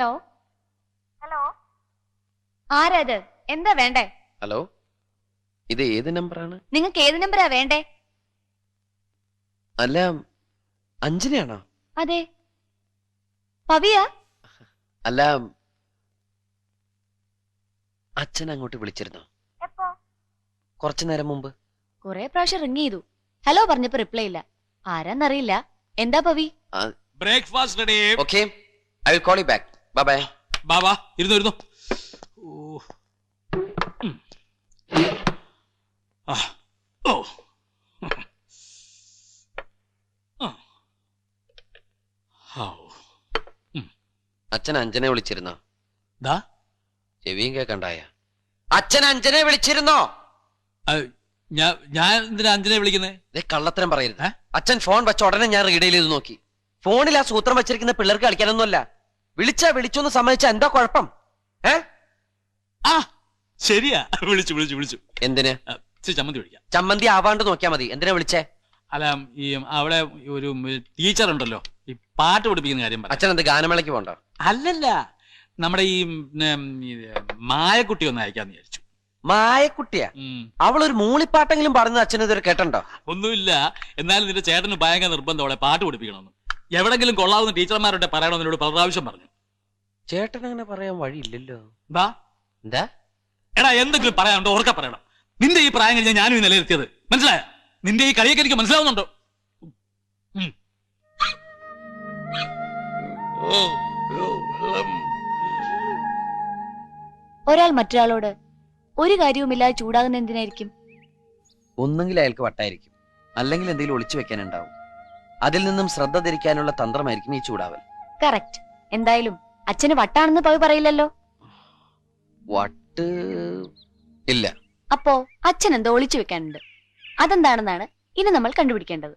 Hello hello, ആരാത്? എന്താ വേണ്ടേ? ഹലോ, ഇത് ഏത് നമ്പറാണ്? നിങ്ങൾക്ക് ഏത് നമ്പറാ വേണ്ടേ? അല്ല, അഞ്ജനയാണോ? അതെ. പവിയാ? അല്ല, അച്ഛൻ അങ്ങോട്ട് വിളിച്ചിരുന്നോ? എപ്പോ? കുറച്ചു നേരം മുമ്പ്. കുറെ പ്രാവശ്യം റിങ് ചെയ്തു. ഹലോ പറഞ്ഞപ്പോ റിപ്ലൈ ഇല്ല. ആരാന്നറിയില്ല. എന്താ Pavi? Breakfast ready. Okay, I will call you back. Bye bye. Baba ഇരുന്നു. അച്ഛൻ അഞ്ജനെ വിളിച്ചിരുന്നോ? ദാ ചെവിയും കേക്കണ്ടായ. അച്ഛൻ അഞ്ജനെ വിളിച്ചിരുന്നോ? ഞാൻ എന്തിനാ അഞ്ജനെ വിളിക്കുന്നേ? കള്ളത്തരം പറയരുത്. അച്ഛൻ ഫോൺ വെച്ച ഉടനെ ഞാൻ റീഡ് ചെയ്ത് നോക്കി. ഫോണിൽ ആ സൂത്രം വെച്ചിരിക്കുന്ന പിള്ളേർക്ക് കളിക്കാനൊന്നുമല്ല. വിളിച്ചൊന്ന് സമ്മതിച്ച എന്താ കുഴപ്പം? ശരിയാ, വിളിച്ചു. എന്തിന്? ചമ്മന്തി വിളിക്കാം. ചമ്മന്തി ആവാണ്ട് നോക്കിയാ മതി. എന്തിനാ വിളിച്ചേ? അല്ല, ഈ അവിടെ ഒരു ടീച്ചർ ഉണ്ടല്ലോ, ഈ പാട്ട് പഠിപ്പിക്കുന്ന കാര്യം. അച്ഛൻ എന്ത് ഗാനമേളയ്ക്ക് പോണ്ടോ? അല്ലല്ല, നമ്മുടെ ഈ മായക്കുട്ടി ഒന്ന് അയക്കാന്ന് വിചാരിച്ചു. മായക്കുട്ടിയാ? അവളൊരു മൂളിപ്പാട്ടെങ്കിലും പാടുന്നത് അച്ഛൻ ഇതുവരെ കേട്ടോ? ഒന്നുമില്ല, എന്നാലും നിന്റെ ചേട്ടന് ഭയങ്കര നിർബന്ധം അവളെ പാട്ട് പഠിപ്പിക്കണമെന്ന്. എവിടെങ്കിലും കൊള്ളാവുന്ന ടീച്ചർമാരുടെ പറയണമെന്ന് എന്നോട് പല പ്രാവശ്യം പറഞ്ഞു. ചേട്ടൻ അങ്ങനെ പറയാൻ വഴിയില്ലല്ലോ. എന്താ എടാ, എന്തെങ്കിലും പറയാനുണ്ടോ? ഓർക്ക പറയണം. നിന്റെ ഈ പ്രായം കഴിഞ്ഞാൽ ഞാനും ഈ നിലനിർത്തിയത്, മനസ്സിലായ? നിന്റെ ഈ കളിയൊക്കെ എനിക്ക് മനസ്സിലാവുന്നുണ്ടോ? ഒരാൾ മറ്റൊരാളോട് ഒരു കാര്യവുമില്ലാതെ ചൂടാകുന്ന എന്തിനായിരിക്കും? ഒന്നെങ്കിൽ അയാൾക്ക് വട്ടായിരിക്കും, അല്ലെങ്കിൽ എന്തെങ്കിലും ഒളിച്ചു വെക്കാനുണ്ടാവും. അതിൽ നിന്നും ശ്രദ്ധ തിരിക്കാനുള്ള തന്ത്രമായിരിക്കും ഈ ചൂടാവൽ. കറക്റ്റ്. എന്തായാലും അച്ഛന് വട്ടാണെന്ന് പവി പറയില്ലല്ലോ. വട്ട് ഇല്ല. അപ്പോ അച്ഛൻ എന്തോ ഒളിച്ചു വെക്കാനുണ്ട്. അതെന്താണെന്നാണ് ഇനി നമ്മൾ കണ്ടുപിടിക്കേണ്ടത്.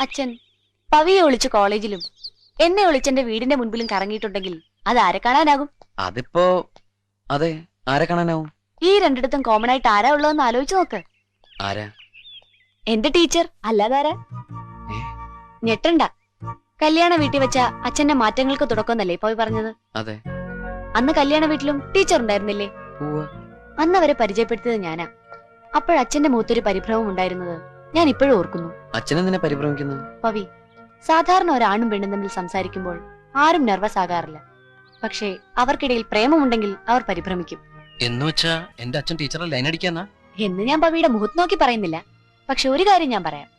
അച്ഛൻ പവിയെ ഒളിച്ച് കോളേജിലും എന്നെ ഒളിച്ചെന്റെ വീടിന്റെ മുൻപിലും കറങ്ങിയിട്ടുണ്ടെങ്കിൽ അത് ആരെ കാണാനാകും? അതിപ്പോ അതെ, ആരെ കാണാനാവും? ഈ രണ്ടിടത്തും കോമൺ ആയിട്ട് ആരാ ഉള്ളതെന്ന് ആലോചിച്ചു നോക്ക്. ആരാ? എന്റെ ടീച്ചർ. അല്ലാതാരാ? ഞെട്ടണ്ട. കല്യാണ വീട്ടിൽ വെച്ച അച്ഛന്റെ മാറ്റങ്ങൾക്ക് തുടക്കമെന്നല്ലേ പവി പറഞ്ഞത്? അതെ. അന്ന് കല്യാണ വീട്ടിലും ടീച്ചർ ഉണ്ടായിരുന്നില്ലേ? അന്ന് അവരെ പരിചയപ്പെടുത്തിയത് ഞാനാ. അപ്പോഴച്ഛന്റെ മുഖത്തൊരു പരിഭ്രമം ഉണ്ടായിരുന്നത് ഞാൻ ഇപ്പോഴും ഓർക്കുന്നു. അച്ഛനെന്തിനാ പരിഭ്രമിക്കുന്നത്? പവി, സാധാരണ ഒരാണും പെണ്ണും തമ്മിൽ സംസാരിക്കുമ്പോൾ ആരും നെർവസ് ആകാറില്ല. പക്ഷേ അവർക്കിടയിൽ പ്രേമമുണ്ടെങ്കിൽ അവർ പരിഭ്രമിക്കും. എന്നുവെച്ചാ എന്റെ അച്ഛൻ ടീച്ചറെ ലൈൻ അടിക്കാന്നാ? എന്ന് ഞാൻ പവിയുടെ മുഖത്ത് നോക്കി പറയുന്നില്ല. പക്ഷെ ഒരു കാര്യം ഞാൻ പറയാം.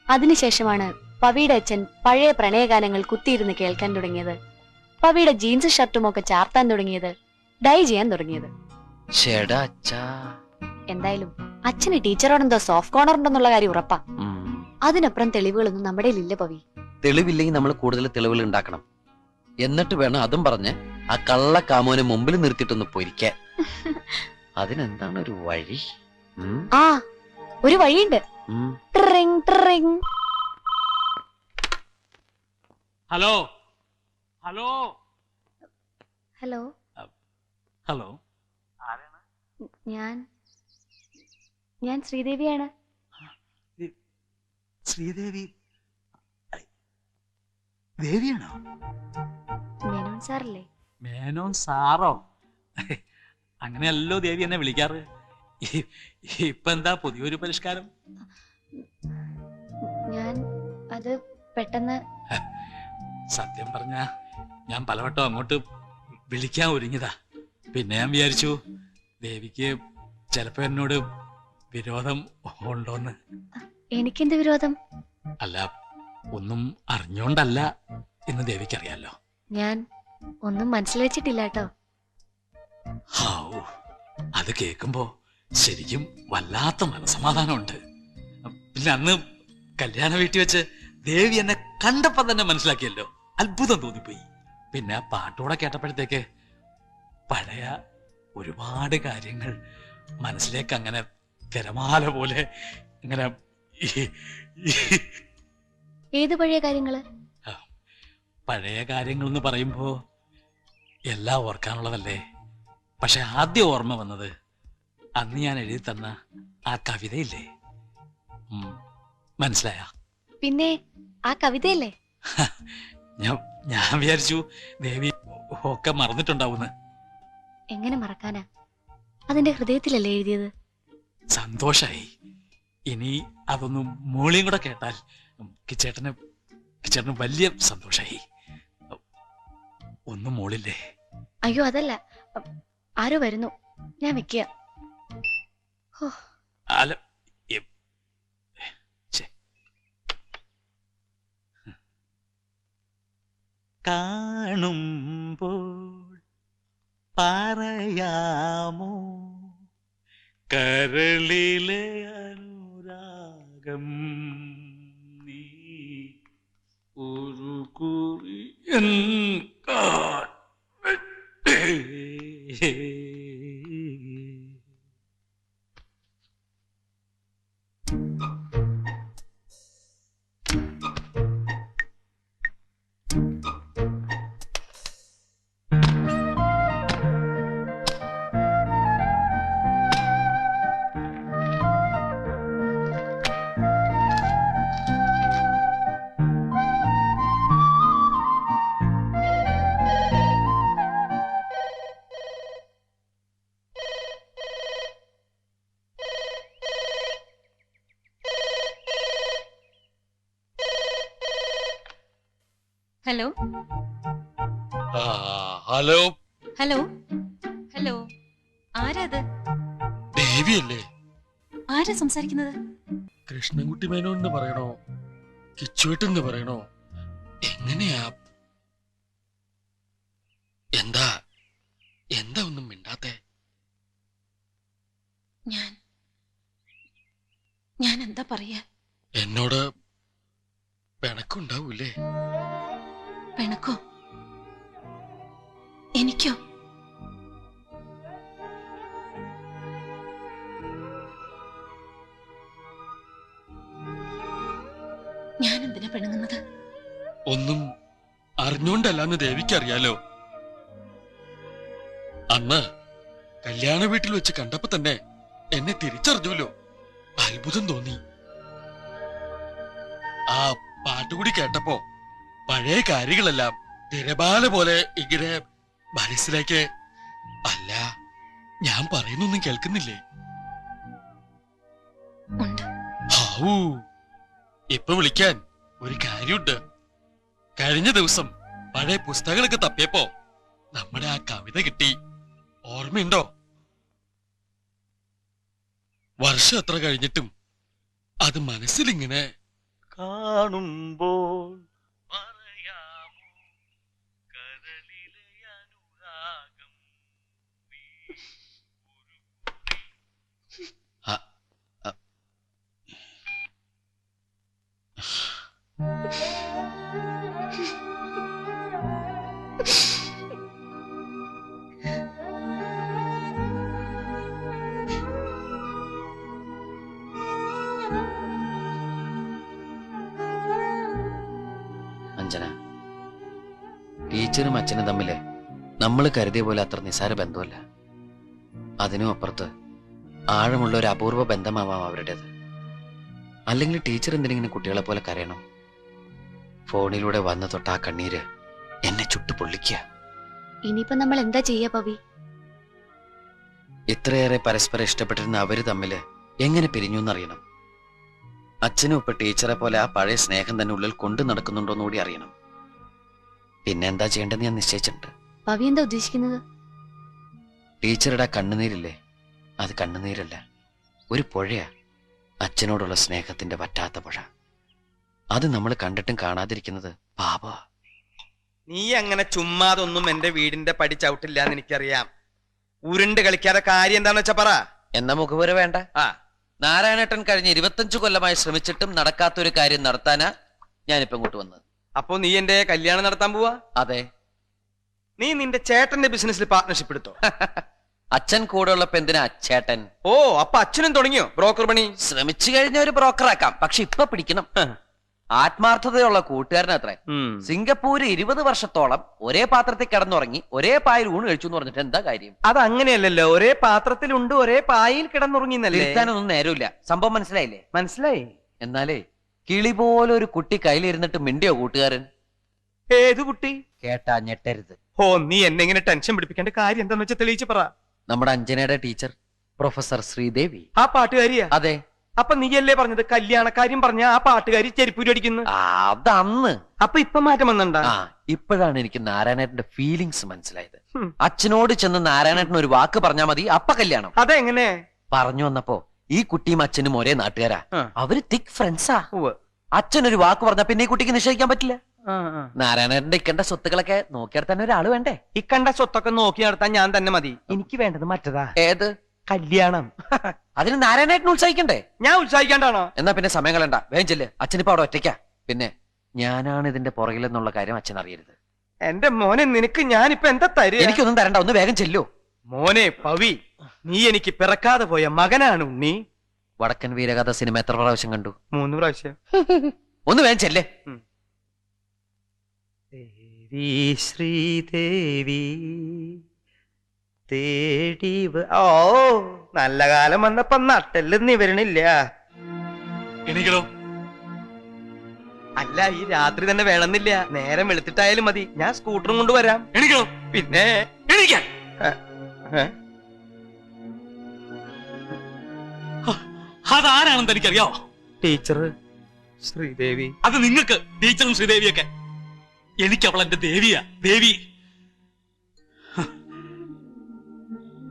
അതിനുശേഷമാണ് പവിയുടെ അച്ഛൻ പഴയ പ്രണയഗാനങ്ങൾ കുത്തിയിരുന്ന് കേൾക്കാൻ തുടങ്ങിയത്, പവിയുടെ ജീൻസ് ഷർട്ടും ഒക്കെ ചാർത്താൻ തുടങ്ങിയത്, ഡൈ ചെയ്യാൻ തുടങ്ങിയത്. എന്തായാലും അച്ഛന് ടീച്ചറോടെന്തോ സോഫ്റ്റ് കോർണർ ഉണ്ടെന്നുള്ള കാര്യം ഉറപ്പാ. അതിനപ്പുറം തെളിവുകളൊന്നും നമ്മുടെ ഇല്ല പവി. തെളിവില്ലെങ്കിൽ നമ്മൾ കൂടുതൽ തെളിവുകൾ ഉണ്ടാക്കണം. എന്നിട്ട് വേണം അതും പറഞ്ഞ് ആ കള്ള കാമോനെ മുമ്പിൽ നിർത്തിയിട്ടൊന്ന് പൊരിക്കാൻ. അതിനെന്താണ് ഒരു വഴി? ആ, ഒരു വഴിയുണ്ട്. ഹലോ ഹലോ ഹലോ ഹലോ, ഞാൻ ശ്രീദേവിയാണ്. ശ്രീദേവി ദേവിയാണോ? മേനോൻ സാറല്ലേ? മേനോൻ സാറോ? അങ്ങനെയല്ലോ ദേവി എന്നെ വിളിക്കാറ്. ഇപ്പൊ എന്താ പുതിയൊരു പരിഷ്കാരം? ഞാൻ അത് പെട്ടെന്ന്. സത്യം പറഞ്ഞ ഞാൻ പലവട്ടം അങ്ങോട്ട് വിളിക്കാൻ ഒരുങ്ങിയതാ. പിന്നെ ഞാൻ വിചാരിച്ചു ദേവിക്ക് ചിലപ്പോ എന്നോട് വിരോധം ഉണ്ടോന്ന്. എനിക്കെന്ത് വിരോധം? അല്ല, ഒന്നും അറിഞ്ഞോണ്ടല്ല എന്ന് ദേവിക്കറിയാലോ. ഞാൻ ഒന്നും മനസ്സിൽ വെച്ചിട്ടില്ല കേട്ടോ. അത് കേൾക്കുമ്പോ ശരിക്കും വല്ലാത്ത മനസമാധാനമുണ്ട്. പിന്നെ അന്ന് കല്യാണ വീട്ടിൽ വെച്ച് ദേവി എന്നെ കണ്ടപ്പോ തന്നെ മനസ്സിലാക്കിയല്ലോ. അത്ഭുതം തോന്നിപ്പോയി. പിന്നെ ആ പാട്ടോടെ കേട്ടപ്പോഴത്തേക്ക് പഴയ ഒരുപാട് കാര്യങ്ങൾ മനസ്സിലേക്ക് അങ്ങനെ തിരമാല പോലെ ഇങ്ങനെ. ഏത് പഴയ കാര്യങ്ങള്? പഴയ കാര്യങ്ങൾ എന്ന് പറയുമ്പോ എല്ലാം ഓർക്കാനുള്ളതല്ലേ. പക്ഷെ ആദ്യം ഓർമ്മ വന്നത് അന്ന് ഞാൻ എഴുതി തന്ന ആ കവിതയില്ലേ, മനസ്സിലായ? പിന്നെ ആ കവിതയല്ലേ? ഞാൻ വിചാരിച്ചു ദേവി ഒക്കെ മറന്നിട്ടുണ്ടാവുന്ന്. എങ്ങനെ മറക്കാനാ? അതിന്റെ ഹൃദയത്തിലല്ലേ എഴുതിയത്. സന്തോഷായി. ഇനി അതൊന്നും മോളിയും കൂടെ കേട്ടാൽ കിച്ചേട്ടന് വലിയ സന്തോഷായി. ഒന്നും മോളില്ലേ? അയ്യോ അതല്ല, ആരോ വരുന്നു, ഞാൻ വെക്കുക. അല്ല, കാണുമ്പോൾ പറയാമോ കരളിലെ അനുരാഗം നീ ഒരു Kurian hello hello hello hello, ആരാത്? ദേവിയല്ലേ? ആരാ സംസാരിക്കുന്നത്? കൃഷ്ണൻകുട്ടി മേനോന്ന് പറയണോ, കിച്ചുവേട്ടെന്ന് പറയണോ, എങ്ങനെയാ? എന്താ എന്താ ഒന്നും മിണ്ടാത്തെ? ഞാൻ എന്താ പറയാ? എന്നോട് പിണക്കുണ്ടാവൂലേ? പിണക്കോ? എനിക്കോ? ഞാൻ എന്തിനാ പിണങ്ങുന്നത്? ഒന്നും അറിഞ്ഞോണ്ടല്ലാന്ന് ദേവിക്കറിയാലോ. അന്ന് കല്യാണ വീട്ടിൽ വെച്ച് കണ്ടപ്പോ തന്നെ എന്നെ തിരിച്ചറിഞ്ഞൂലോ. അത്ഭുതം തോന്നി. ആ പാട്ടുകൂടി കേട്ടപ്പോ പഴയ കാര്യങ്ങളെല്ലാം തിരമാല പോലെ ഇങ്ങനെ മനസ്സിലേക്ക്. അല്ല, ഞാൻ പറയുന്നൊന്നും കേൾക്കുന്നില്ലേ? ഹാവൂ, ഇപ്പൊ വിളിക്കാൻ ഒരു കാര്യമുണ്ട്. കഴിഞ്ഞ ദിവസം പഴയ പുസ്തകങ്ങളൊക്കെ തപ്പിയപ്പോ നമ്മുടെ ആ കവിത കിട്ടി. ഓർമ്മയുണ്ടോ? വർഷം എത്ര കഴിഞ്ഞിട്ടും അത് മനസ്സിലിങ്ങനെ കാണുമ്പോൾ പറയാമോ കരളിലെ അനുരാഗം നീ അഞ്ജന, ടീച്ചറും അച്ഛനും തമ്മില് നമ്മൾ കരുതിയ പോലെ അത്ര നിസ്സാര ബന്ധമല്ല. അതിനും അപ്പുറത്ത് ആഴമുള്ള ഒരു അപൂർവ ബന്ധമാവാം അവരുടേത്. അല്ലെങ്കിൽ ടീച്ചർ എന്തിനെങ്കിലും കുട്ടികളെ പോലെ കരയണം? ഫോണിലൂടെ വന്നു തൊട്ട ആ കണ്ണീര് എന്നെ ചുട്ടു പൊള്ളിക്കുക. ഇനിയിപ്പോ നമ്മൾ എന്താ ചെയ്യാ പവി? ഇത്രയേറെ പരസ്പരം ഇഷ്ടപ്പെട്ടിരുന്ന അവര് തമ്മില് എങ്ങനെ പിരിഞ്ഞു എന്നറിയണം. അച്ഛനും ഇപ്പൊ ടീച്ചറെ പോലെ ആ പഴയ സ്നേഹം തന്നെ ഉള്ളിൽ കൊണ്ടു നടക്കുന്നുണ്ടോന്ന് കൂടി അറിയണം. പിന്നെ എന്താ ചെയ്യേണ്ടതെന്ന് ഞാൻ നിശ്ചയിച്ചിട്ടുണ്ട്. പവി എന്താ ഉദ്ദേശിക്കുന്നത്? ടീച്ചറുടെ കണ്ണുനീരില്ലേ, അത് കണ്ണുനീരല്ല, ഒരു പുഴയാ. അച്ഛനോടുള്ള സ്നേഹത്തിന്റെ പറ്റാത്ത പുഴ. അത് നമ്മൾ കണ്ടിട്ടും കാണാതിരിക്കുന്നത് പാപാ. നീ അങ്ങനെ ചുമ്മാതൊന്നും എന്റെ വീടിന്റെ പടി ചവിട്ടില്ല എന്ന് എനിക്കറിയാം. ഉരുണ്ട് കളിക്കാതെ കാര്യം എന്താന്ന് വെച്ചാ പറ. എന്നാ മുഖപുര വേണ്ട. നാരായണേട്ടൻ കഴിഞ്ഞ 25 കൊല്ലമായി ശ്രമിച്ചിട്ടും നടക്കാത്തൊരു കാര്യം നടത്താനാ ഞാനിപ്പോ ഇങ്ങോട്ട് വന്നത്. അപ്പോ നീ എന്റെ കല്യാണം നടത്താൻ പോവാ? അതെ. നീ നിന്റെ ചേട്ടന്റെ ബിസിനസ്സിൽ പാർട്ട്ണർഷിപ്പ് എടുത്തോ? അച്ഛൻ കൂടെ ഉള്ളപ്പോ എന്തിനാ അച്ചേട്ടൻ? ഓ, അപ്പൊ അച്ഛനും തുടങ്ങിയോ ബ്രോക്കർ പണി? ശ്രമിച്ചു കഴിഞ്ഞ ഒരു ബ്രോക്കറാക്കാം, പക്ഷെ ഇപ്പൊ പിടിക്കണം. ആത്മാർത്ഥതയുള്ള കൂട്ടുകാരനത്രേ. സിംഗപ്പൂര് 20 വർഷത്തോളം ഒരേ പാത്രത്തിൽ കിടന്നുറങ്ങി ഒരേ പായിൽ ഊണ് കഴിച്ചു എന്ന് പറഞ്ഞിട്ട് എന്താ കാര്യം? അത് അങ്ങനെയല്ലല്ലോ, ഒരേ പാത്രത്തിലുണ്ട് ഒരേ പായിൽ കിടന്നുറങ്ങി. തിരുത്താനൊന്നും നേരമില്ല. സംഭവം മനസ്സിലായില്ലേ? മനസ്സിലായി. എന്നാലേ കിളി പോലെ ഒരു കുട്ടി കയ്യിലിരുന്നിട്ട് മിണ്ടിയോ കൂട്ടുകാരൻ? ഏത് കുട്ടി? കേട്ടാ ഞെട്ടരുത്. ഓ നീ എന്നെ ഇങ്ങനെ ടെൻഷൻ പിടിപ്പിക്കേണ്ട കാര്യം എന്താന്ന് വെച്ചാൽ തെളിയിച്ച് പറ. നമ്മുടെ അഞ്ജനയുടെ ടീച്ചർ പ്രൊഫസർ ശ്രീദേവി. ആ പാട്ടുകാരിയാ? അതെ. അപ്പൊ നീയല്ലേ പറഞ്ഞത് കല്യാണക്കാര്യം പറഞ്ഞ ആ പാട്ടുകാരി ചെരുപ്പൂരി അടിക്കുന്നു? അതന്ന്. അപ്പൊ ഇപ്പൊ മാറ്റം വന്നിണ്ടാ? ഇപ്പോഴാണ് എനിക്ക് നാരായണേട്ടന്റെ ഫീലിങ്സ് മനസ്സിലായത്. അച്ഛനോട് ചെന്ന് നാരായണേട്ടൻ ഒരു വാക്ക് പറഞ്ഞാൽ മതി, അപ്പ കല്യാണം. അതെങ്ങനെ? പറഞ്ഞു വന്നപ്പോ ഈ കുട്ടിയും അച്ഛനും ഒരേ നാട്ടുകാരാ, അവര് തിക് ഫ്രണ്ട്സാ. അച്ഛനൊരു വാക്ക് പറഞ്ഞാ പിന്നെ ഈ കുട്ടിക്ക് നിശ്ചയിക്കാൻ പറ്റില്ല. നാരായണേട്ടന്റെ ഇക്കണ്ട സ്വത്തുക്കളൊക്കെ നോക്കിയാൽ തന്നെ ഒരാള് വേണ്ടേ? ഇക്കണ്ട സ്വത്തൊക്കെ നോക്കി നടത്താൻ ഞാൻ തന്നെ മതി. എനിക്ക് വേണ്ടത് മറ്റതാ. ഏത്? കല്യാണം. അതിന് നാരായണേട്ടൻ ഉത്സാഹിക്കണ്ടേ? ഞാൻ ഉത്സാഹിക്കാണ്ടാണോ? എന്നാ പിന്നെ സമയം കളയണ്ട, വേഗം ചെല്ല്. അച്ഛനിപ്പോ അവിടെ ഒറ്റയ്ക്കാ. പിന്നെ ഞാനാണ് ഇതിന്റെ പുറകിലെന്നുള്ള കാര്യം അച്ഛൻ അറിയരുത്. എന്റെ മോനെ, നിനക്ക് ഞാനിപ്പോ എന്താ തരുക? എനിക്കൊന്നും തരണ്ട, ഒന്ന് വേഗം ചെല്ലു. മോനെ പവി, നീ എനിക്ക് പിറക്കാതെ പോയ മകനാണ് ഉണ്ണി. വടക്കൻ വീരകഥ സിനിമ എത്ര പ്രാവശ്യം കണ്ടു? 3 പ്രാവശ്യം. ഒന്ന് വേഗം ചെല്ലേ. ദേവി ശ്രീദേവി തേടി ഓ നല്ല കാലം വന്നപ്പോ നട്ടെല്ലൊന്നും വരണില്ല. എനിക്കോ അല്ല, ഈ രാത്രി തന്നെ വേണമെന്നില്ല, നേരം വെളുത്തിട്ടായാലും മതി. ഞാൻ സ്കൂട്ടറും കൊണ്ട് വരാം. എനിക്കോ പിന്നെ എണീക്കാൻ. അതാരാണെന്ന് എനിക്കറിയാവോ? ടീച്ചർ ശ്രീദേവി. അത് നിങ്ങൾക്ക് ടീച്ചറും ശ്രീദേവിയൊക്കെ. എനിക്ക് അവൾ എന്റെ ദേവിയാ, ദേവി.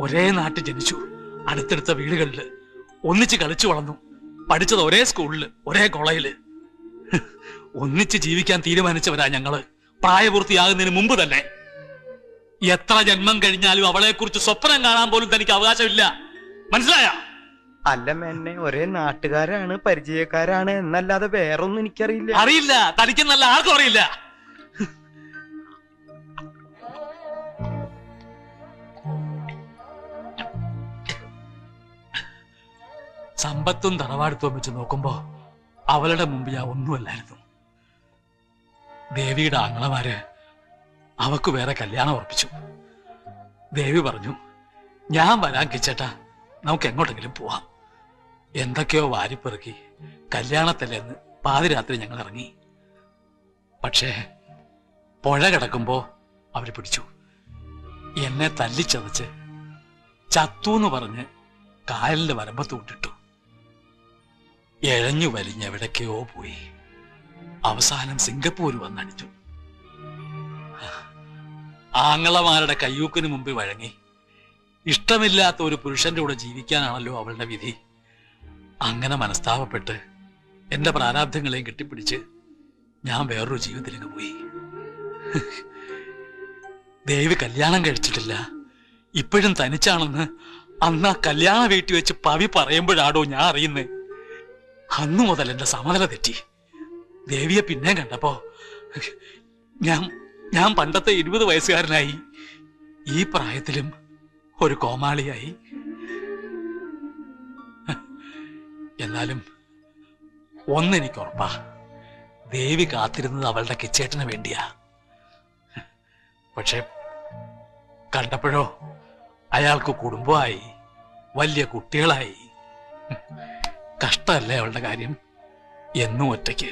ഒരേ നാട്ടിൽ ജനിച്ചു, അടുത്തടുത്ത വീടുകളില് ഒന്നിച്ച് കളിച്ചു വളർന്നു, പഠിച്ചത് ഒരേ സ്കൂളില് ഒരേ കോളേജില്. ഒന്നിച്ച് ജീവിക്കാൻ തീരുമാനിച്ചവരാ ഞങ്ങള്, പ്രായപൂർത്തിയാകുന്നതിന് മുമ്പ് തന്നെ. എത്ര ജന്മം കഴിഞ്ഞാലും അവളെ കുറിച്ച് സ്വപ്നം കാണാൻ പോലും തനിക്ക് അവകാശമില്ല, മനസ്സിലായ? അല്ല എന്നെ ഒരേ നാട്ടുകാരാണ്, പരിചയക്കാരാണ് എന്നല്ലാതെ വേറൊന്നും എനിക്കറിയില്ല. അറിയില്ല, തനിക്കെന്നല്ല ആർക്കും അറിയില്ല. സമ്പത്തും തറവാടുത്തും വെച്ച് നോക്കുമ്പോ അവളുടെ മുമ്പ് ഞാൻ ഒന്നുമല്ലായിരുന്നു. ദേവിയുടെ ആങ്ങളമാര് അവക്ക് വേറെ കല്യാണം ഉറപ്പിച്ചു. ദേവി പറഞ്ഞു, ഞാൻ വരാൻ കിച്ചേട്ടാ, നമുക്ക് എങ്ങോട്ടെങ്കിലും പോവാം. എന്തൊക്കെയോ വാരിപ്പെറുക്കി കല്യാണത്തിലെന്ന് പാതിരാത്രി ഞങ്ങൾ ഇറങ്ങി. പക്ഷേ പുഴ കിടക്കുമ്പോ അവര് പിടിച്ചു. എന്നെ തല്ലിച്ചതച്ച് ചത്തൂന്ന് പറഞ്ഞ് കായലിന്റെ വരമ്പത്ത് കൊണ്ടിട്ടു. എഴഞ്ഞു വലിഞ്ഞെവിടേക്കോ പോയി. അവസാനം സിംഗപ്പൂർ വന്നടിച്ചു. ആങ്ങളമാരുടെ കയ്യൂക്കിന് മുമ്പിൽ വഴങ്ങി. ഇഷ്ടമില്ലാത്ത ഒരു പുരുഷന്റെ കൂടെ ജീവിക്കാനാണല്ലോ അവളുടെ വിധി. അങ്ങനെ മനസ്താപപ്പെട്ട് എന്റെ പ്രാരാബ്ധങ്ങളെയും കെട്ടിപ്പിടിച്ച് ഞാൻ വേറൊരു ജീവിതത്തിലേക്ക് പോയി. ദേവി കല്യാണം കഴിച്ചിട്ടില്ല, ഇപ്പോഴും തനിച്ചാണെന്ന് അന്ന് ആ കല്യാണ വീട്ടിൽ വെച്ച് പവി പറയുമ്പോഴാടോ ഞാൻ അറിയുന്നേ. അന്നു മുതൽ എന്റെ സമനില തെറ്റി. ദേവിയെ പിന്നെ കണ്ടപ്പോ ഞാൻ പണ്ടത്തെ 20 വയസ്സുകാരനായി, ഈ പ്രായത്തിലും ഒരു കോമാളിയായി. എന്നാലും ഒന്നെനിക്ക് ഉറപ്പാ, ദേവി കാത്തിരുന്നത് അവളുടെ കിച്ചേട്ടന് വേണ്ടിയാ. പക്ഷെ കണ്ടപ്പോഴോ അയാൾക്ക് കുടുംബമായി, വലിയ കുട്ടികളായി. കഷ്ടല്ലേ അവളുടെ കാര്യം, എന്നും ഒറ്റയ്ക്ക്.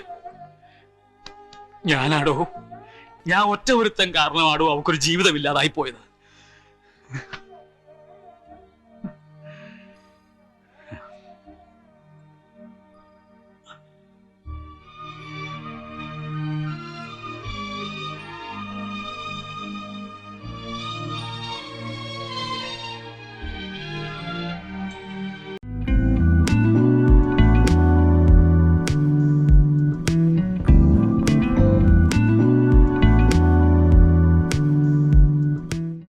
ഞാൻ ഒറ്റ ഒരുത്തൻ കാരണമാടോ അവക്കൊരു ജീവിതമില്ലാതായി പോയത്.